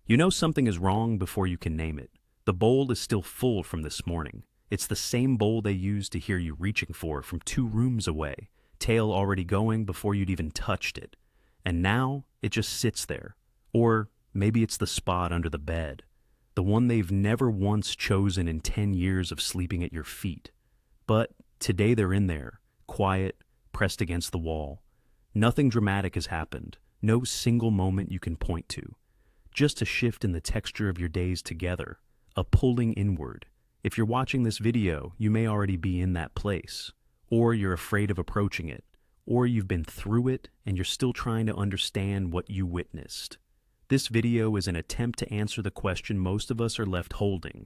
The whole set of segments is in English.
You know something is wrong before you can name it. The bowl is still full from this morning. It's the same bowl they used to hear you reaching for from 2 rooms away, tail already going before you'd even touched it. And now it just sits there. Or maybe it's the spot under the bed, the one they've never once chosen in 10 years of sleeping at your feet. But today they're in there, quiet, pressed against the wall. Nothing dramatic has happened, no single moment you can point to. Just a shift in the texture of your days together, a pulling inward. If you're watching this video, you may already be in that place, or you're afraid of approaching it, or you've been through it and you're still trying to understand what you witnessed. This video is an attempt to answer the question most of us are left holding.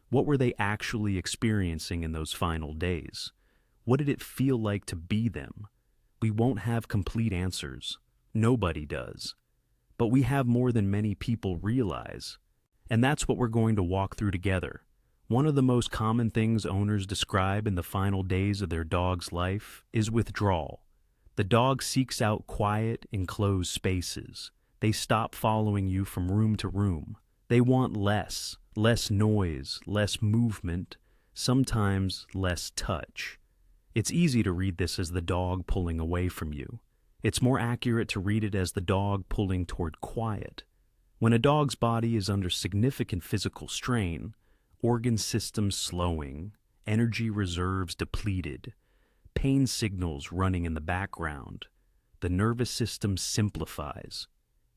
What were they actually experiencing in those final days? What did it feel like to be them? We won't have complete answers. Nobody does. But we have more than many people realize. And that's what we're going to walk through together. One of the most common things owners describe in the final days of their dog's life is withdrawal. The dog seeks out quiet, enclosed spaces. They stop following you from room to room. They want less noise, less movement, sometimes less touch. It's easy to read this as the dog pulling away from you. It's more accurate to read it as the dog pulling toward quiet. When a dog's body is under significant physical strain, organ systems slowing, energy reserves depleted, pain signals running in the background, the nervous system simplifies.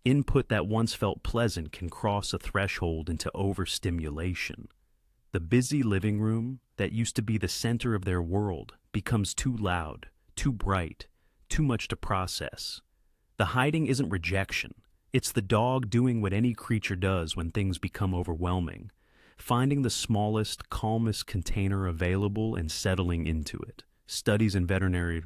Input that once felt pleasant can cross a threshold into overstimulation. The busy living room that used to be the center of their world becomes too loud, too bright, too much to process. The hiding isn't rejection. It's the dog doing what any creature does when things become overwhelming, finding the smallest, calmest container available and settling into it. Studies in veterinary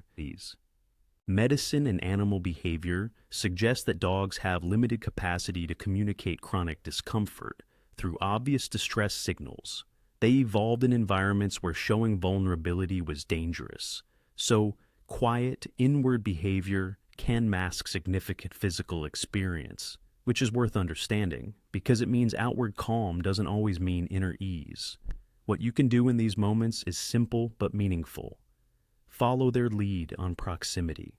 medicine and animal behavior suggest that dogs have limited capacity to communicate chronic discomfort through obvious distress signals. They evolved in environments where showing vulnerability was dangerous. So, quiet, inward behavior can mask significant physical experience, which is worth understanding because it means outward calm doesn't always mean inner ease. What you can do in these moments is simple but meaningful. Follow their lead on proximity.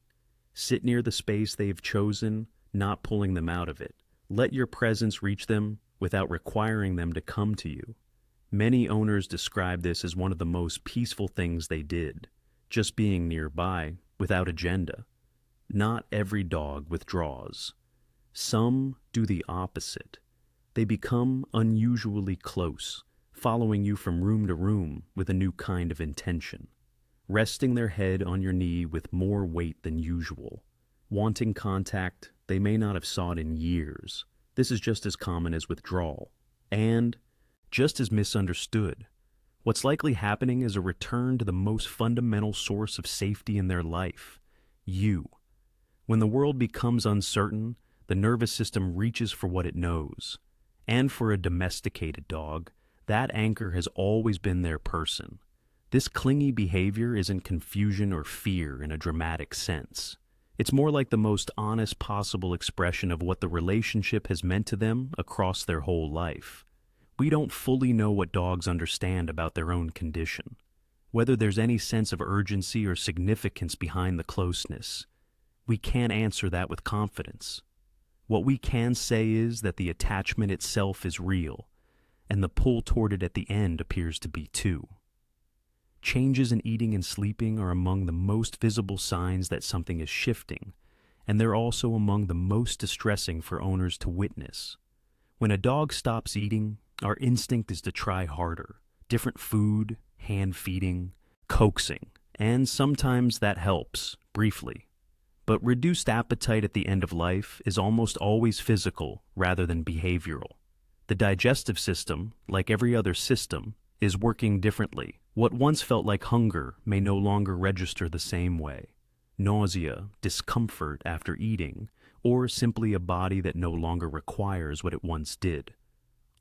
Sit near the space they've chosen, not pulling them out of it. Let your presence reach them without requiring them to come to you. Many owners describe this as one of the most peaceful things they did, just being nearby without agenda. Not every dog withdraws. Some do the opposite. They become unusually close, following you from room to room with a new kind of intention. Resting their head on your knee with more weight than usual. Wanting contact they may not have sought in years. This is just as common as withdrawal. And just as misunderstood. What's likely happening is a return to the most fundamental source of safety in their life. You. When the world becomes uncertain, the nervous system reaches for what it knows. And for a domesticated dog, that anchor has always been their person. This clingy behavior isn't confusion or fear in a dramatic sense. It's more like the most honest possible expression of what the relationship has meant to them across their whole life. We don't fully know what dogs understand about their own condition, whether there's any sense of urgency or significance behind the closeness. We can't answer that with confidence. What we can say is that the attachment itself is real, and the pull toward it at the end appears to be too. Changes in eating and sleeping are among the most visible signs that something is shifting, and they're also among the most distressing for owners to witness. When a dog stops eating, our instinct is to try harder. Different food, hand feeding, coaxing, and sometimes that helps, briefly. But reduced appetite at the end of life is almost always physical rather than behavioral. The digestive system, like every other system, is working differently. What once felt like hunger may no longer register the same way. Nausea, discomfort after eating, or simply a body that no longer requires what it once did.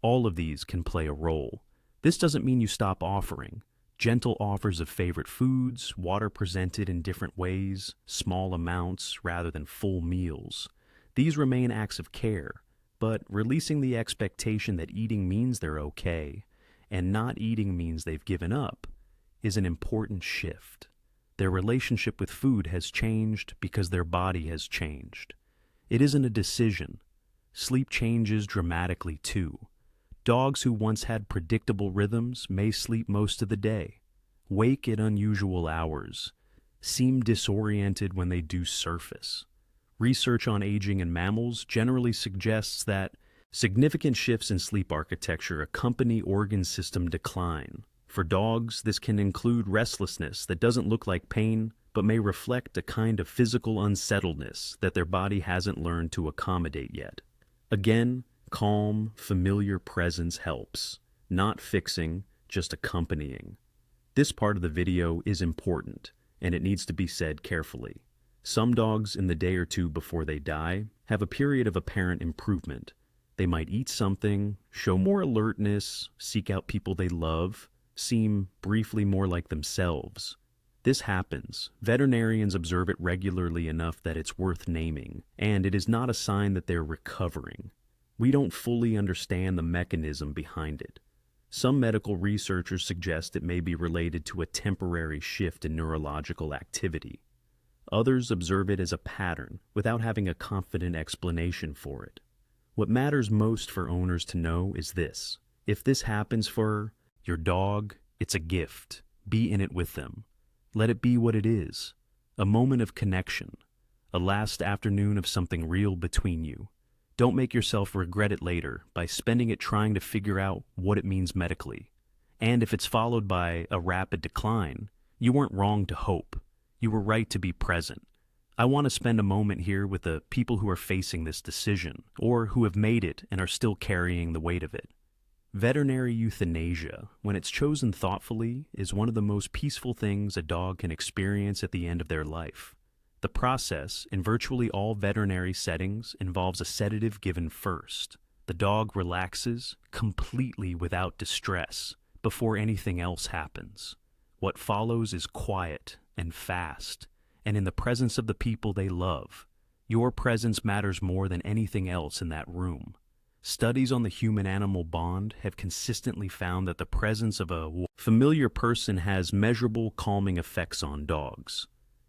All of these can play a role. This doesn't mean you stop offering. Gentle offers of favorite foods, water presented in different ways, small amounts rather than full meals. These remain acts of care, but releasing the expectation that eating means they're okay and not eating means they've given up is an important shift. Their relationship with food has changed because their body has changed. It isn't a decision. Sleep changes dramatically too. Dogs who once had predictable rhythms may sleep most of the day, wake at unusual hours, seem disoriented when they do surface. Research on aging in mammals generally suggests that significant shifts in sleep architecture accompany organ system decline. For dogs, this can include restlessness that doesn't look like pain, but may reflect a kind of physical unsettledness that their body hasn't learned to accommodate yet. Again, calm, familiar presence helps, not fixing, just accompanying. This part of the video is important, and it needs to be said carefully. Some dogs, in the day or two before they die, have a period of apparent improvement. They might eat something, show more alertness, seek out people they love, seem briefly more like themselves. This happens. Veterinarians observe it regularly enough that it's worth naming, and it is not a sign that they're recovering. We don't fully understand the mechanism behind it. Some medical researchers suggest it may be related to a temporary shift in neurological activity. Others observe it as a pattern without having a confident explanation for it. What matters most for owners to know is this: if this happens for your dog, it's a gift. Be in it with them. Let it be what it is, a moment of connection, a last afternoon of something real between you. Don't make yourself regret it later by spending it trying to figure out what it means medically. And if it's followed by a rapid decline, you weren't wrong to hope. You were right to be present. I want to spend a moment here with the people who are facing this decision, or who have made it and are still carrying the weight of it. Veterinary euthanasia, when it's chosen thoughtfully, is one of the most peaceful things a dog can experience at the end of their life. The process, in virtually all veterinary settings, involves a sedative given first. The dog relaxes, completely without distress, before anything else happens. What follows is quiet and fast, and in the presence of the people they love. Your presence matters more than anything else in that room. Studies on the human-animal bond have consistently found that the presence of a familiar person has measurable calming effects on dogs.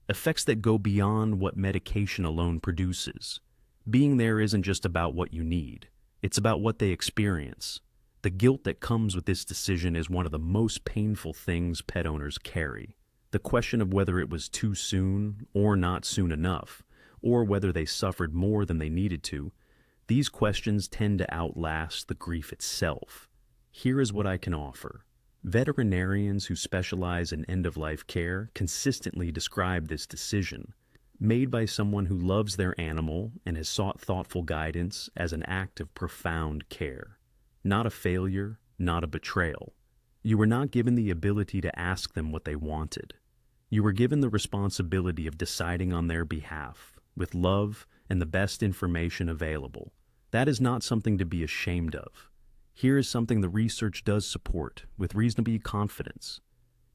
Effects that go beyond what medication alone produces. Being there isn't just about what you need. It's about what they experience. The guilt that comes with this decision is one of the most painful things pet owners carry. The question of whether it was too soon or not soon enough, or whether they suffered more than they needed to, these questions tend to outlast the grief itself. Here is what I can offer. Veterinarians who specialize in end-of-life care consistently describe this decision, made by someone who loves their animal and has sought thoughtful guidance, as an act of profound care. Not a failure, not a betrayal. You were not given the ability to ask them what they wanted. You were given the responsibility of deciding on their behalf, with love and the best information available. That is not something to be ashamed of. Here is something the research does support with reasonable confidence.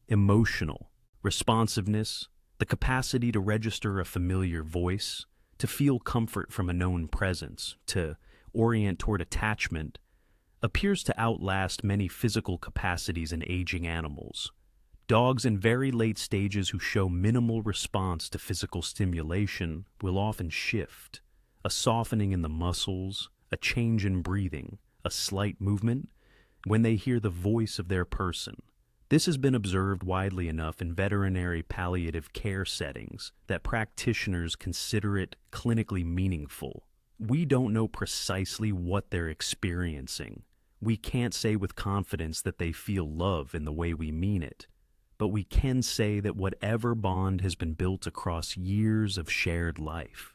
Emotional, responsiveness, the capacity to register a familiar voice, to feel comfort from a known presence, to orient toward attachment, appears to outlast many physical capacities in aging animals. Dogs in very late stages who show minimal response to physical stimulation will often shift. A softening in the muscles, a change in breathing, a slight movement, when they hear the voice of their person. This has been observed widely enough in veterinary palliative care settings that practitioners consider it clinically meaningful. We don't know precisely what they're experiencing. We can't say with confidence that they feel love in the way we mean it. But we can say that whatever bond has been built across years of shared life,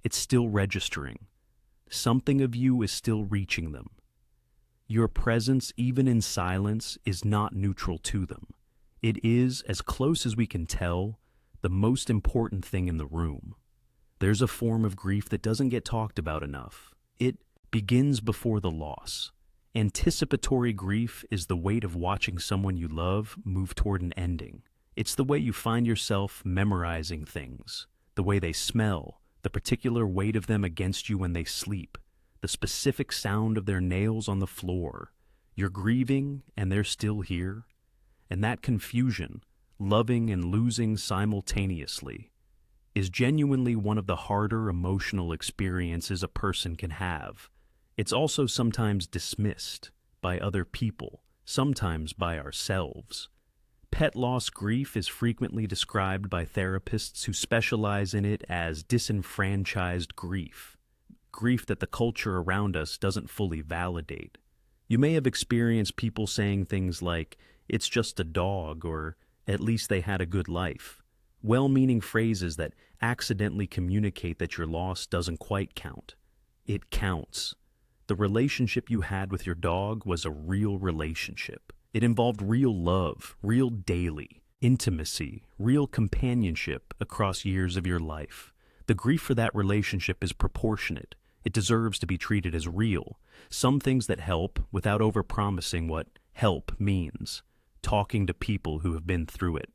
it's still registering. Something of you is still reaching them. Your presence, even in silence, is not neutral to them. It is, as close as we can tell, the most important thing in the room. There's a form of grief that doesn't get talked about enough. It begins before the loss. Anticipatory grief is the weight of watching someone you love move toward an ending. It's the way you find yourself memorizing things, the way they smell, the particular weight of them against you when they sleep, the specific sound of their nails on the floor. You're grieving and they're still here. And that confusion, loving and losing simultaneously, is genuinely one of the harder emotional experiences a person can have. It's also sometimes dismissed by other people, sometimes by ourselves. Pet loss grief is frequently described by therapists who specialize in it as disenfranchised grief, grief that the culture around us doesn't fully validate. You may have experienced people saying things like, "It's just a dog," or "At least they had a good life." Well-meaning phrases that accidentally communicate that your loss doesn't quite count. It counts. The relationship you had with your dog was a real relationship. It involved real love, real daily intimacy, real companionship across years of your life. The grief for that relationship is proportionate. It deserves to be treated as real. Some things that help without overpromising what help means. Talking to people who have been through it.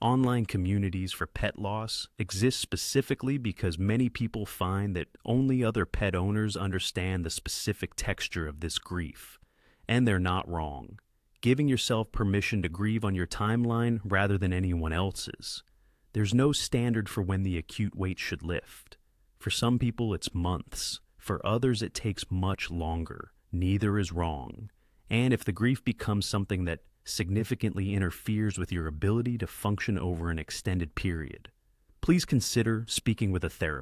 Online communities for pet loss exist specifically because many people find that only other pet owners understand the specific texture of this grief. And they're not wrong. Giving yourself permission to grieve on your timeline rather than anyone else's. There's no standard for when the acute weight should lift. For some people, it's months. For others, it takes much longer. Neither is wrong. And if the grief becomes something that significantly interferes with your ability to function over an extended period, please consider speaking with a therapist.